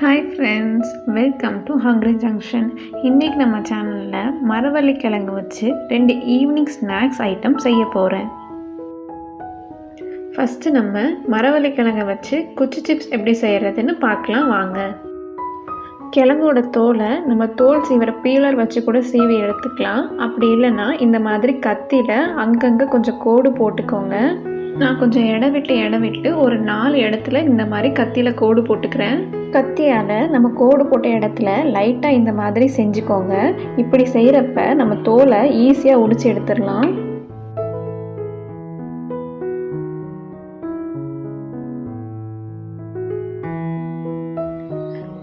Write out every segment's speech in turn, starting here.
Hi friends, welcome to hungry junction. இன்றைக்கி நம்ம சேனலில் மரவள்ளி கிழங்கு வச்சு 2 ஈவினிங் ஸ்நாக்ஸ் ஐட்டம் செய்ய போகிறேன். ஃபஸ்ட்டு நம்ம மரவள்ளி கிழங்கை வச்சு குச்சி சிப்ஸ் எப்படி செய்கிறதுன்னு பார்க்கலாம் வாங்க. கிழங்கோட தோலை நம்ம தோல் சீவிர பீலர் வச்சு கூட சீவி எடுத்துக்கலாம். அப்படி இல்லைன்னா இந்த மாதிரி கத்தியில் அங்கங்கே கொஞ்சம் கோடு போட்டுக்கோங்க. நான் கொஞ்சம் இடம் விட்டு ஒரு 4 இடத்துல இந்த மாதிரி கத்தியில் கோடு போட்டுக்கிறேன். கத்தியால் நம்ம கோடு போட்ட இடத்துல லைட்டாக இந்த மாதிரி செஞ்சுக்கோங்க. இப்படி செய்கிறப்ப நம்ம தோலை ஈஸியாக உரிச்சு எடுத்துடலாம்.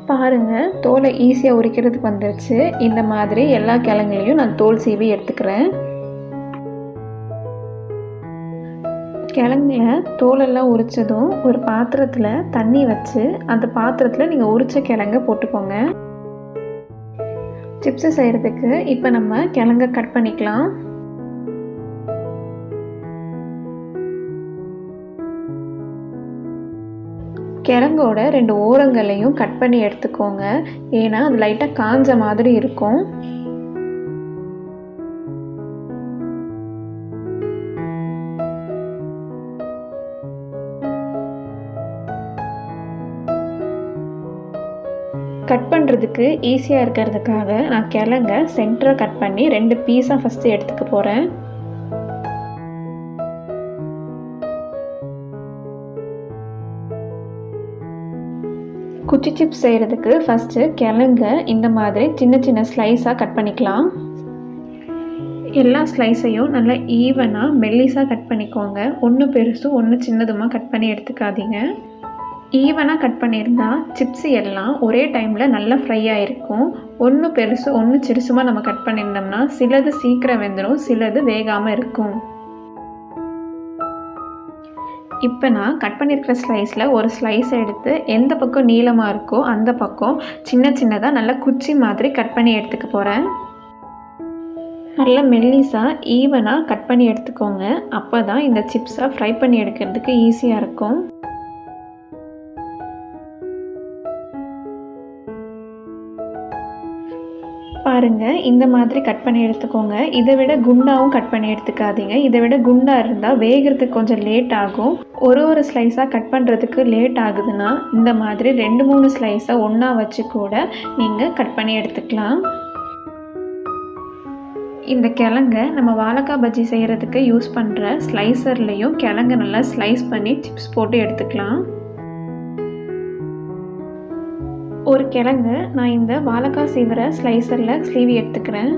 பாருங்கள், தோலை ஈஸியாக உரிக்கிறதுக்கு வந்துருச்சு. இந்த மாதிரி எல்லா கிழங்குலையும் நான் தோல் சீவி எடுத்துக்கிறேன். கிழங்குல தோலெல்லாம் உரித்ததும் ஒரு பாத்திரத்தில் தண்ணி வச்சு அந்த பாத்திரத்தில் நீங்கள் உரித்த கிழங்க போட்டுக்கோங்க. சிப்ஸு செய்கிறதுக்கு இப்போ நம்ம கிழங்க கட் பண்ணிக்கலாம். கிழங்கோட 2 ஓரங்களையும் கட் பண்ணி எடுத்துக்கோங்க. ஏன்னா அது லைட்டாக காஞ்ச மாதிரி இருக்கும். கட் பண்ணுறதுக்கு ஈஸியாக இருக்கிறதுக்காக நான் கிழங்க சென்டராக கட் பண்ணி 2 பீஸாக ஃபஸ்ட்டு எடுத்துக்க போகிறேன். குச்சி சிப்ஸ் செய்கிறதுக்கு ஃபஸ்ட்டு கிழங்க இந்த மாதிரி சின்ன சின்ன ஸ்லைஸாக கட் பண்ணிக்கலாம். எல்லா ஸ்லைஸையும் நல்லா ஈவனாக மெல்லிஸாக கட் பண்ணிக்கோங்க. ஒன்று பெருசு ஒன்று சின்னதுமாக கட் பண்ணி எடுத்துக்காதீங்க. ஈவனாக கட் பண்ணியிருந்தா சிப்ஸு எல்லாம் ஒரே டைமில் நல்லா ஃப்ரை ஆகிருக்கும். ஒன்று பெருசு ஒன்று சிறுசுமாக நம்ம கட் பண்ணியிருந்தோம்னா சிலது சீக்கிரம் வெந்துடும், சிலது வேகாமல் இருக்கும். இப்போ நான் கட் பண்ணியிருக்கிற ஸ்லைஸில் ஒரு ஸ்லைஸ் எடுத்து எந்த பக்கம் நீளமாக இருக்கோ அந்த பக்கம் சின்ன சின்னதாக நல்லா குச்சி மாதிரி கட் பண்ணி எடுத்துக்க போகிறேன். நல்லா மெல்லிஸாக ஈவனாக கட் பண்ணி எடுத்துக்கோங்க. அப்போ தான் இந்த சிப்ஸை ஃப்ரை பண்ணி எடுக்கிறதுக்கு ஈஸியாக இருக்கும். பாருங்கள், இந்த மாதிரி கட் பண்ணி எடுத்துக்கோங்க. இதை விட குண்டாகவும் கட் பண்ணி எடுத்துக்காதீங்க. இதை விட குண்டாக இருந்தால் வேகிறதுக்கு கொஞ்சம் லேட் ஆகும். ஒரு ஸ்லைஸாக கட் பண்ணுறதுக்கு லேட் ஆகுதுன்னா இந்த மாதிரி 2-3 ஸ்லைஸை ஒன்றா வச்சு கூட நீங்கள் கட் பண்ணி எடுத்துக்கலாம். இந்த கிழங்க நம்ம வாழைக்காய் பஜ்ஜி செய்கிறதுக்கு யூஸ் பண்ணுற ஸ்லைசர்லேயும் கிழங்க நல்லா ஸ்லைஸ் பண்ணி சிப்ஸ் போட்டு எடுத்துக்கலாம். ஒரு கிழங்கு நான் இந்த வாழைக்காய் சீவிர ஸ்லைசரில் சீவி எடுத்துக்கிறேன்.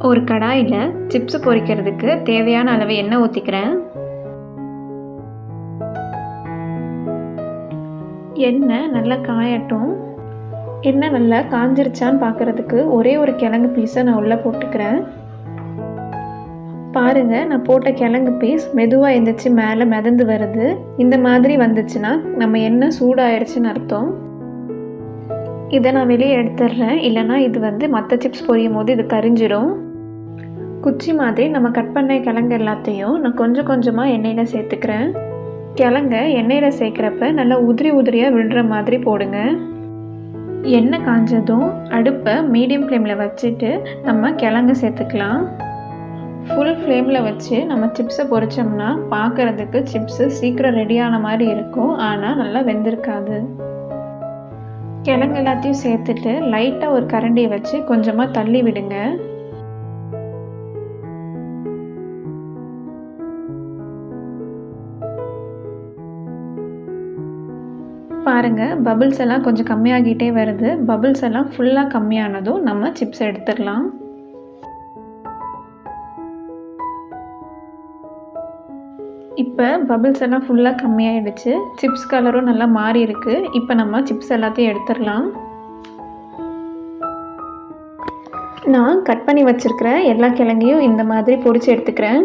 ஒரு கடாயில் சிப்ஸ் பொரிக்கிறதுக்கு தேவையான அளவு எண்ணெய் ஊற்றிக்கிறேன். எண்ணெய் நல்லா காயட்டும். எண்ணெய் நல்லா காஞ்சிருச்சான்னு பார்க்குறதுக்கு ஒரே ஒரு கிழங்கு பீஸை நான் உள்ளே போட்டுக்கிறேன். பாருங்கள், நான் போட்ட கிழங்கு பீஸ் மெதுவாக எழுந்திரிச்சு மேலே மிதந்து வருது. இந்த மாதிரி வந்துச்சுன்னா நம்ம எண்ணெய் சூடாயிடுச்சுன்னு அர்த்தம். இதை நான் வெளியே எடுத்துடுறேன், இல்லைனா இது மற்ற சிப்ஸ் பொரியும் போது இது கரிஞ்சிடும். குச்சி மாதிரி நம்ம கட் பண்ண கிழங்கு எல்லாத்தையும் நான் கொஞ்சம் கொஞ்சமாக எண்ணெயில் சேர்த்துக்கிறேன். கிழங்க எண்ணெயில் சேர்க்குறப்ப நல்லா உதிரியாக விழுற மாதிரி போடுங்க. எண்ணெய் காஞ்சதும் அடுப்பை மீடியம் ஃப்ளேமில் வச்சுட்டு நம்ம கிழங்கு சேர்த்துக்கலாம். ஃபுல் ஃப்ளேமில் வச்சு நம்ம சிப்ஸை பொரிச்சோம்னா பார்க்குறதுக்கு சிப்ஸு சீக்கிரம் ரெடியான மாதிரி இருக்கும், ஆனால் நல்லா வெந்திருக்காது. கிழங்கு எல்லாத்தையும் சேர்த்துட்டு லைட்டாக ஒரு கரண்டியை வச்சு கொஞ்சமாக தள்ளி விடுங்க. பாருங்கள், பபிள்ஸ் எல்லாம் கொஞ்சம் கம்மியாகிட்டே வருது. பபிள்ஸ் எல்லாம் ஃபுல்லாக கம்மியானதும் நம்ம சிப்ஸ் எடுத்துடலாம். இப்போ பபிள்ஸ் எல்லாம் ஃபுல்லாக கம்மியாகிடுச்சு. சிப்ஸ் கலரும் நல்லா மாறி இருக்குது. இப்போ நம்ம சிப்ஸ் எல்லாத்தையும் எடுத்துடலாம். நான் கட் பண்ணி வச்சுருக்கிற எல்லா கிழங்கையும் இந்த மாதிரி பொரிச்சு எடுத்துக்கிறேன்.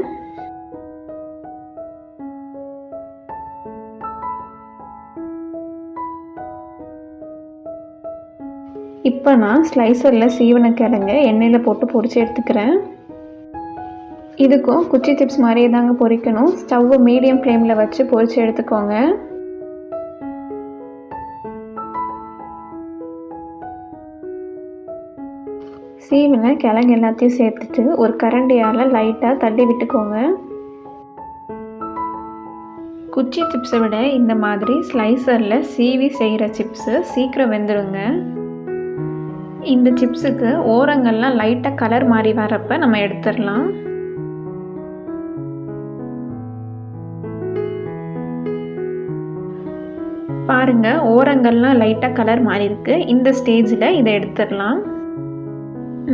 இப்போ நான் ஸ்லைசரில் சீவன கிழங்க எண்ணெயில் போட்டு பொரிச்சு எடுத்துக்கிறேன். இதுக்கும் குச்சி சிப்ஸ் மாதிரியே தாங்க பொரிக்கணும். ஸ்டவ்வை மீடியம் ஃப்ளேமில் வச்சு பொரித்து எடுத்துக்கோங்க. சீவின கிழங்கு எல்லாத்தையும் சேர்த்துட்டு ஒரு கரண்டியால் லைட்டாக தள்ளி விட்டுக்கோங்க. குச்சி சிப்ஸை விட இந்த மாதிரி ஸ்லைசரில் சீவி செய்கிற சிப்ஸு சீக்கிரம் வெந்துடுங்க. இந்த சிப்ஸுக்கு ஓரங்கள்லாம் லைட்டாக கலர் மாறி வரப்போ நம்ம எடுத்துடலாம். பாருங்கள், ஓரங்கள்லாம் லைட்டாக கலர் மாறி இருக்கு. இந்த ஸ்டேஜில் இதை எடுத்துடலாம்.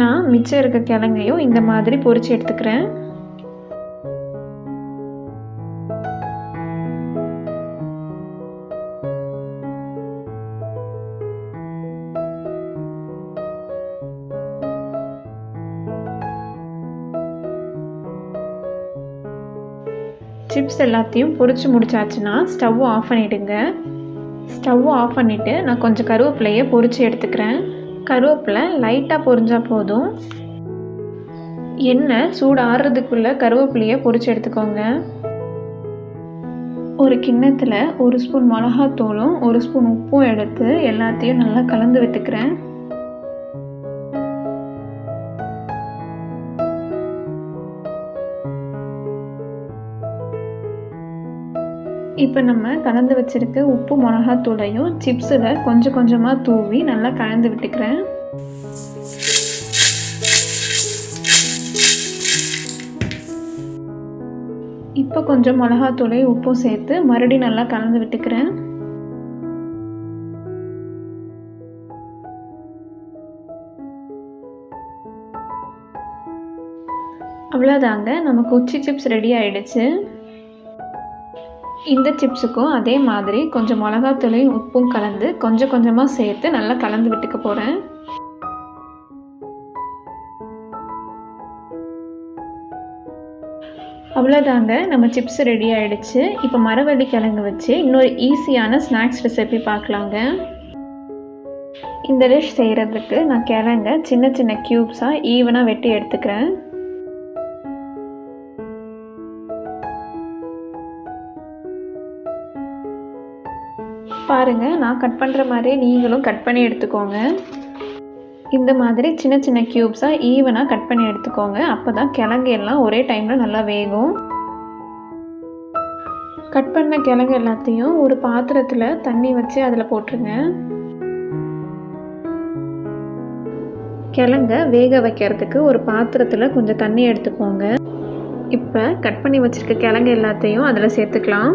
நான் மிச்சம் இருக்க கிழங்கையும் இந்த மாதிரி பொரிச்சு எடுத்துக்கிறேன். சிப்ஸ் எல்லாத்தையும் பொரிச்சு முடிச்சாச்சுன்னா ஸ்டவ் ஆஃப் பண்ணிவிடுங்க. ஸ்டவ் ஆஃப் பண்ணிவிட்டு நான் கொஞ்சம் கருவேப்பிலையை பொரித்து எடுத்துக்கிறேன். கருவேப்பிலை லைட்டாக பொரிஞ்சால் போதும். எண்ணெய் சூடு ஆறுறதுக்குள்ளே கருவேப்பிலையை பொரித்து எடுத்துக்கோங்க. ஒரு கிண்ணத்தில் 1 ஸ்பூன் மிளகாத்தூளும் 1 ஸ்பூன் உப்பும் எடுத்து எல்லாத்தையும் நல்லா கலந்து விட்டுக்கிறேன். இப்போ நம்ம கலந்து வச்சுருக்க உப்பு மிளகாத்தூளையும் சிப்ஸில் கொஞ்சம் கொஞ்சமாக தூவி நல்லா கலந்து விட்டுக்கிறேன். இப்போ கொஞ்சம் மிளகாத்தூளையும் உப்பும் சேர்த்து மறுபடியும் நல்லா கலந்து விட்டுக்கிறேன். அவ்வளோதாங்க, நம்ம குச்சி சிப்ஸ் ரெடி ஆகிடுச்சு. இந்த சிப்ஸுக்கும் அதே மாதிரி கொஞ்சம் மிளகாத்தூளையும் உப்பும் கலந்து கொஞ்சம் கொஞ்சமாக சேர்த்து நல்லா கலந்து விட்டுக்க போகிறேன். அவ்வளோதாங்க, நம்ம சிப்ஸ் ரெடி ஆகிடுச்சு. இப்போ மரவள்ளி கிழங்கு வச்சு இன்னொரு ஈஸியான ஸ்நாக்ஸ் ரெசிபி பார்க்கலாங்க. இந்த டிஷ் செய்கிறதுக்கு நான் கிழங்க சின்ன சின்ன க்யூப்ஸாக ஈவனாக வெட்டி எடுத்துக்கிறேன். பாருங்கள், நான் கட் பண்ணுற மாதிரியே நீங்களும் கட் பண்ணி எடுத்துக்கோங்க. இந்த மாதிரி சின்ன சின்ன க்யூப்ஸாக ஈவனாக கட் பண்ணி எடுத்துக்கோங்க. அப்போ தான் கிழங்கு எல்லாம் ஒரே டைமில் நல்லா வேகும். கட் பண்ண கிழங்கு எல்லாத்தையும் ஒரு பாத்திரத்தில் தண்ணி வச்சு அதில் போட்டுருங்க. கிழங்க வேக வைக்கிறதுக்கு ஒரு பாத்திரத்தில் கொஞ்சம் தண்ணி எடுத்துக்கோங்க. இப்போ கட் பண்ணி வச்சுருக்க கிழங்கு எல்லாத்தையும் அதில் சேர்த்துக்கலாம்.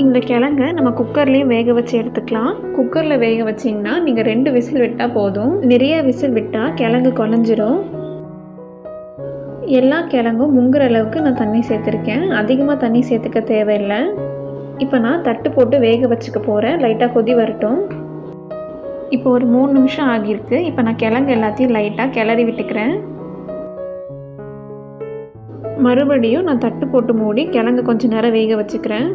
இந்த கிழங்க நம்ம குக்கர்லேயும் வேக வச்சு எடுத்துக்கலாம். குக்கரில் வேக வச்சிங்கன்னா நீங்கள் 2 விசில் விட்டால் போதும். நிறைய விசில் விட்டால் கிழங்கு குழஞ்சிரும். எல்லா கிழங்கும் முங்குற அளவுக்கு நான் தண்ணி சேர்த்துருக்கேன். அதிகமாக தண்ணி சேர்த்துக்க தேவையில்லை. இப்போ நான் தட்டு போட்டு வேக வச்சுக்க போகிறேன். லைட்டாக கொதி வரட்டும். இப்போ ஒரு 3 நிமிஷம் ஆகியிருக்கு. இப்போ நான் கிழங்கு எல்லாத்தையும் லைட்டாக கிளறி விட்டுக்கிறேன். மறுபடியும் நான் தட்டு போட்டு மூடி கிழங்கு கொஞ்சம் நேரம் வேக வச்சுக்கிறேன்.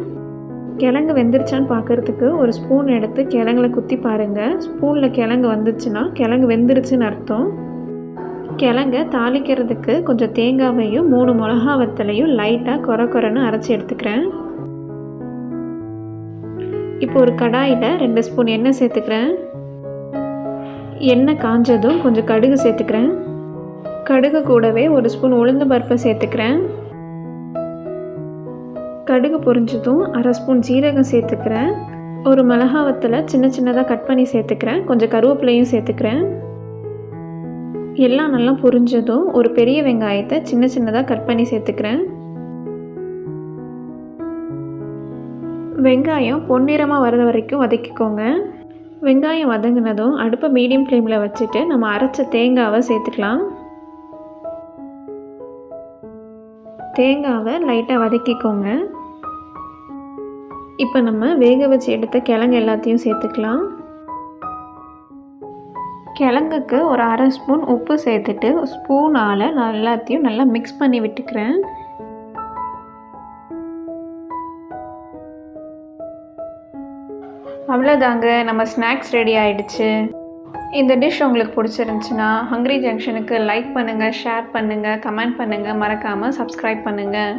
கிழங்கு வெந்துருச்சான்னு பார்க்குறதுக்கு ஒரு ஸ்பூன் எடுத்து கிழங்குல குத்தி பாருங்கள். ஸ்பூனில் கிழங்கு வந்துச்சுன்னா கிழங்கு வெந்துருச்சுன்னு அர்த்தம். கிழங்க தாளிக்கிறதுக்கு கொஞ்சம் தேங்காவையும் 3 மிளகா வத்தலையும் லைட்டாக கொரன்னு அரைச்சி எடுத்துக்கிறேன். இப்போ ஒரு கடாயில் 2 ஸ்பூன் எண்ணெய் சேர்த்துக்கிறேன். எண்ணெய் காஞ்சதும் கொஞ்சம் கடுகு சேர்த்துக்கிறேன். கடுகு கூடவே 1 ஸ்பூன் உளுந்து பருப்பை சேர்த்துக்கிறேன். கடுகு பொரிஞ்சதும் 1/2 ஸ்பூன் ஜீரகம் சேர்த்துக்கிறேன். ஒரு மிளகா வத்தலை சின்ன சின்னதாக கட் பண்ணி சேர்த்துக்கிறேன். கொஞ்சம் கருவேப்பிலையும் சேர்த்துக்கிறேன். எல்லாம் நல்லா பொரிஞ்சதும் ஒரு பெரிய வெங்காயத்தை சின்ன சின்னதாக கட் பண்ணி சேர்த்துக்கிறேன். வெங்காயம் பொன்னிறமாக வர்ற வரைக்கும் வதக்கிக்கோங்க. வெங்காயம் வதங்கினதும் அடுப்பை மீடியம் ஃப்ளேமில் வச்சுட்டு நம்ம அரைச்ச தேங்காவை சேர்த்துக்கலாம். தேங்காவை லைட்டாக வதக்கிக்கோங்க. இப்போ நம்ம வேக வச்சு எடுத்த கிழங்கு எல்லாத்தையும் சேர்த்துக்கலாம். கிழங்குக்கு ஒரு 1/2 ஸ்பூன் உப்பு சேர்த்துட்டு ஸ்பூனால் எல்லாத்தையும் நல்லா மிக்ஸ் பண்ணி விட்டுக்கிறேன். அவ்வளோதாங்க, நம்ம ஸ்நாக்ஸ் ரெடி ஆகிடுச்சு. இந்த டிஷ் உங்களுக்கு பிடிச்சிருந்துச்சுன்னா ஹங்க்ரி ஜங்ஷனுக்கு லைக் பண்ணுங்கள், ஷேர் பண்ணுங்கள், கமெண்ட் பண்ணுங்கள், மறக்காமல் சப்ஸ்கிரைப் பண்ணுங்கள்.